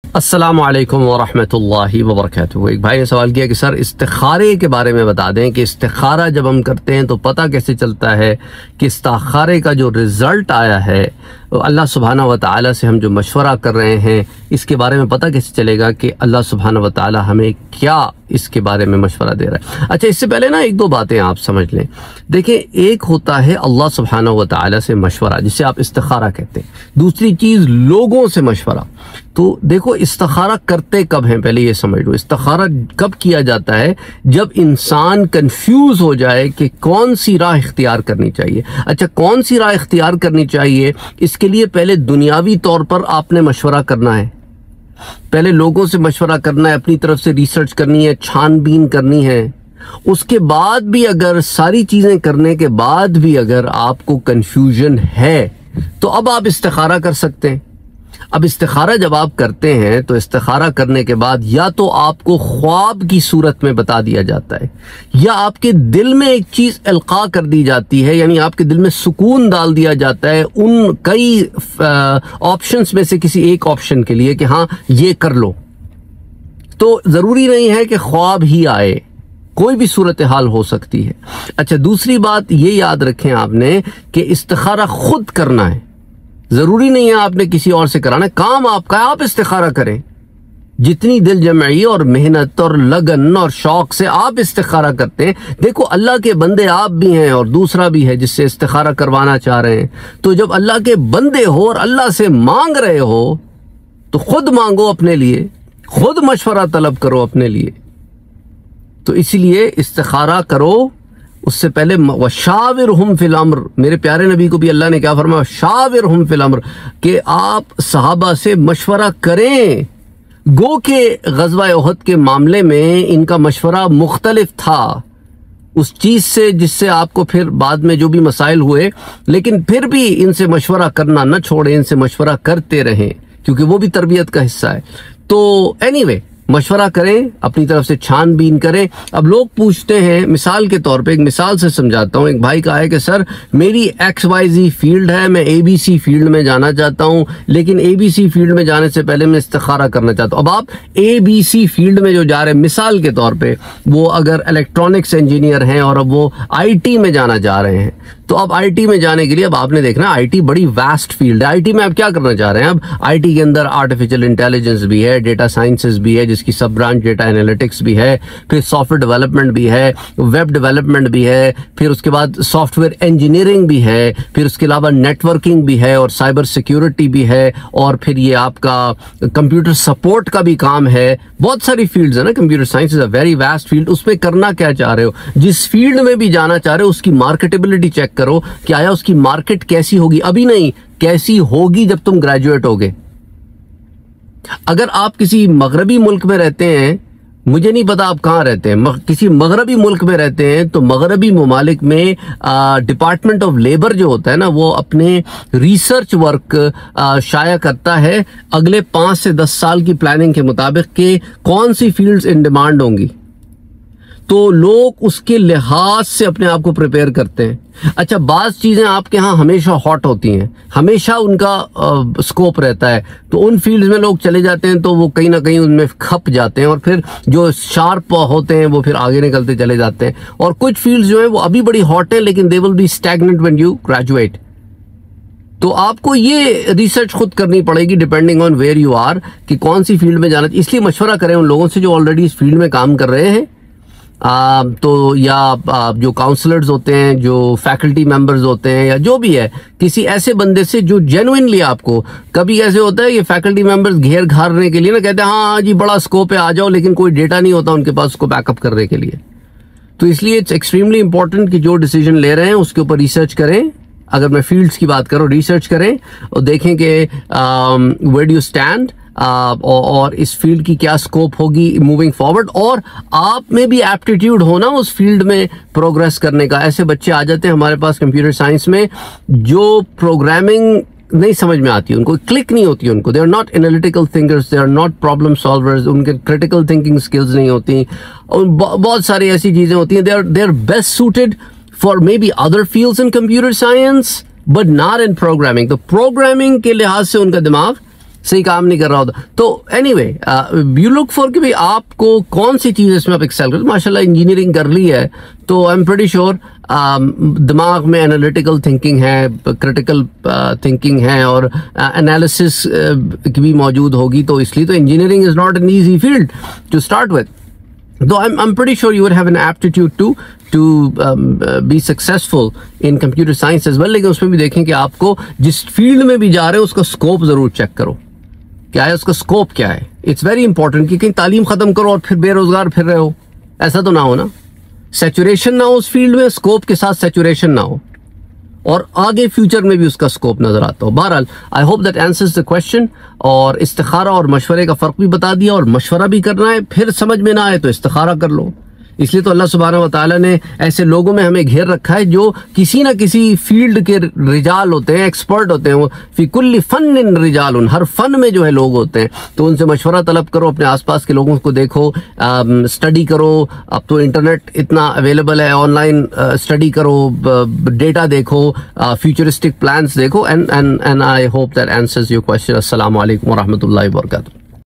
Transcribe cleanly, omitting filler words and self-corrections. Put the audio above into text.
अस्सलामु अलैकुम वरहमतुल्लाहि वबरकातुहू। एक भाई ने सवाल किया कि सर इस्तिखारे के बारे में बता दें कि इस्तिखारा जब हम करते हैं तो पता कैसे चलता है कि इस्तिखारे का जो रिज़ल्ट आया है अल्लाह सुब्हाना व तआला से हम जो मशवरा कर रहे हैं इसके बारे में पता कैसे चलेगा कि अल्लाह सुब्हाना व तआला हमें क्या इसके बारे में मशवरा दे रहा है। अच्छा, इससे पहले ना एक दो बातें आप समझ लें। देखिए, एक होता है अल्लाह सुब्हाना व तआला से मशवरा जिसे आप इस्तिखारा कहते हैं, दूसरी चीज़ लोगों से मशवरा। तो देखो, इस्तिखारा करते कब हैं पहले ये समझ लो। इस्तिखारा कब किया जाता है? जब इंसान कंफ्यूज हो जाए कि कौन सी राह इख्तियार करनी चाहिए। अच्छा, कौन सी राह इख्तियार करनी चाहिए इसके लिए पहले दुनियावी तौर पर आपने मशवरा करना है, पहले लोगों से मशवरा करना है, अपनी तरफ से रिसर्च करनी है, छानबीन करनी है। उसके बाद भी अगर सारी चीजें करने के बाद भी अगर आपको कंफ्यूजन है तो अब आप इस्तिखारा कर सकते हैं। अब इस्तिखारा जब आप करते हैं तो इस्तिखारा करने के बाद या तो आपको ख्वाब की सूरत में बता दिया जाता है या आपके दिल में एक चीज़ अलका कर दी जाती है, यानी आपके दिल में सुकून डाल दिया जाता है उन कई ऑप्शंस में से किसी एक ऑप्शन के लिए कि हाँ ये कर लो। तो ज़रूरी नहीं है कि ख्वाब ही आए, कोई भी सूरत हाल हो सकती है। अच्छा, दूसरी बात ये याद रखें आपने कि इस्तिखारा खुद करना है, जरूरी नहीं है आपने किसी और से कराना है। काम आपका है, आप इस्तिखारा करें। जितनी दिल जमाई और मेहनत और लगन और शौक से आप इस्तिखारा करते हैं। देखो, अल्लाह के बंदे आप भी हैं और दूसरा भी है जिससे इस्तिखारा करवाना चाह रहे हैं। तो जब अल्लाह के बंदे हो और अल्लाह से मांग रहे हो तो खुद मांगो अपने लिए, खुद मशवरा तलब करो अपने लिए। तो इसीलिए इस्तिखारा करो। उससे पहले वशाविरहुम फिल अम्र, मेरे प्यारे नबी को भी अल्लाह ने क्या फरमाया? शाविरहुम फिल अम्र, कि आप सहाबा से मशवरा करें। गो के ग़ज़वा उहद के मामले में इनका मशवरा मुख्तलिफ था उस चीज़ से जिससे आपको फिर बाद में जो भी मसाइल हुए, लेकिन फिर भी इनसे मशवरा करना न छोड़ें, इनसे मशवरा करते रहें क्योंकि वो भी तरबियत का हिस्सा है। तो एनीवे, मशवरा करें, अपनी तरफ से छानबीन करें। अब लोग पूछते हैं, मिसाल के तौर पे एक मिसाल से समझाता हूँ। एक भाई का है कि सर मेरी XYZ फील्ड है, मैं ABC फील्ड में जाना चाहता हूँ, लेकिन ABC फील्ड में जाने से पहले मैं इस्तिखारा करना चाहता हूँ। अब आप ABC फील्ड में जो जा रहे हैं, मिसाल के तौर पे वो अगर इलेक्ट्रॉनिक्स इंजीनियर हैं और अब वो IT में जाना चाह रहे हैं, तो अब IT में जाने के लिए अब आपने देखना IT बड़ी वास्ट फील्ड है। IT में आप क्या करना चाह रहे हैं? अब IT के अंदर आर्टिफिशियल इंटेलिजेंस भी है, डेटा साइंसेस भी है जिसकी सब ब्रांच डेटा एनालिटिक्स भी है, फिर सॉफ्टवेयर डेवलपमेंट भी है, वेब डेवलपमेंट भी है, फिर उसके बाद सॉफ्टवेयर इंजीनियरिंग भी है, फिर उसके अलावा नेटवर्किंग भी है और साइबर सिक्योरिटी भी है, और फिर ये आपका कंप्यूटर सपोर्ट का भी काम है। बहुत सारी फील्ड्स है ना। Computer science is a very vast field. उसमें करना क्या चाह रहे हो? जिस फील्ड में भी जाना चाह रहे हो उसकी मार्केटेबिलिटी चेक करो कि आया उसकी मार्केट कैसी होगी। अभी नहीं, कैसी होगी जब तुम ग्रेजुएट होगे। अगर आप किसी मगरबी मुल्क में रहते हैं, मुझे नहीं पता आप कहाँ रहते हैं, किसी मगरबी मुल्क में रहते हैं, तो मगरबी ममालिक में डिपार्टमेंट ऑफ लेबर जो होता है ना, वो अपने रिसर्च वर्क शाया करता है अगले 5 से 10 साल की प्लानिंग के मुताबिक कि कौन सी फील्ड्स इन डिमांड होंगी। तो लोग उसके लिहाज से अपने आप को प्रिपेयर करते हैं। अच्छा, बाज़ चीज़ें आपके यहाँ हमेशा हॉट होती हैं, हमेशा उनका स्कोप रहता है, तो उन फील्ड्स में लोग चले जाते हैं तो वो कहीं ना कहीं उनमें खप जाते हैं और फिर जो शार्प होते हैं वो फिर आगे निकलते चले जाते हैं। और कुछ फील्ड्स जो हैं वो अभी बड़ी हॉट है लेकिन they will be stagnant when you graduate. तो आपको ये रिसर्च खुद करनी पड़ेगी depending on where you are कि कौन सी फील्ड में जाना। इसलिए मशवरा करें उन लोगों से जो ऑलरेडी इस फील्ड में काम कर रहे हैं। तो या जो काउंसलर्स होते हैं, जो फैकल्टी मेंबर्स होते हैं, या जो भी है, किसी ऐसे बंदे से जो जेन्युइनली आपको, कभी ऐसे होता है ये फैकल्टी मेंबर्स घेर घारने के लिए ना कहते हैं हाँ जी बड़ा स्कोप है आ जाओ, लेकिन कोई डेटा नहीं होता उनके पास उसको बैकअप करने के लिए। तो इसलिए इट्स एक्सट्रीमली इंपॉर्टेंट कि जो डिसीजन ले रहे हैं उसके ऊपर रिसर्च करें। अगर मैं फील्ड्स की बात करूँ, रिसर्च करें और देखें कि वेयर डू यू स्टैंड और इस फील्ड की क्या स्कोप होगी मूविंग फॉरवर्ड, और आप में भी एप्टीट्यूड होना उस फील्ड में प्रोग्रेस करने का। ऐसे बच्चे आ जाते हैं हमारे पास कंप्यूटर साइंस में जो प्रोग्रामिंग नहीं समझ में आती, उनको क्लिक नहीं होती, उनको they are not analytical thinkers, they are not problem solvers, उनके क्रिटिकल थिंकिंग स्किल्स नहीं होती, और बहुत सारी ऐसी चीजें होती हैं। They are best suited for maybe other fields in computer science but not in programming. तो प्रोग्रामिंग के लिहाज से उनका दिमाग सही काम नहीं कर रहा होता। तो एनीवे यू लुक फॉर कि भाई आपको कौन सी चीज़ इसमें आप एक्सेल कर। माशाल्लाह इंजीनियरिंग कर ली है तो आई एम प्रीटी श्योर दिमाग में एनालिटिकल थिंकिंग है, क्रिटिकल थिंकिंग है और एनालिसिस की भी मौजूद होगी, तो इसलिए तो engineering is not an easy field to start with. Though I'm pretty sure you would have an aptitude to be successful in computer science as well, लेकिन उसमें भी देखें कि आपको जिस फील्ड में भी जा रहे हो उसका स्कोप जरूर चेक करो, क्या है उसका स्कोप क्या है। इट्स वेरी इंपॉर्टेंट कि कहीं तालीम खत्म करो और फिर बेरोजगार फिर रहे हो, ऐसा तो ना हो ना। सैचुरेशन ना हो उस फील्ड में, स्कोप के साथ सैचुरेशन ना हो, और आगे फ्यूचर में भी उसका स्कोप नजर आता हो। बहरहाल I hope that answers the question. और इस्तिखारा और मशवरे का फ़र्क भी बता दिया, और मशवरा भी करना है, फिर समझ में ना आए तो इस्तिखारा कर लो। इसलिए तो अल्लाह सुब्हानहू व तआला ने ऐसे लोगों में हमें घेर रखा है जो किसी ना किसी फील्ड के रिजाल होते हैं, एक्सपर्ट होते हैं। वो फी कुल्ली फन रिजाल, हर फन में जो है लोग होते हैं, तो उनसे मशवरा तलब करो, अपने आसपास के लोगों को देखो, स्टडी करो। अब तो इंटरनेट इतना अवेलेबल है, ऑनलाइन स्टडी करो, डेटा देखो, फ्यूचरिस्टिक प्लान्स देखो। And I hope that answers your question. अस्सलामु अलैकुम व रहमतुल्लाहि व बरकातुहू।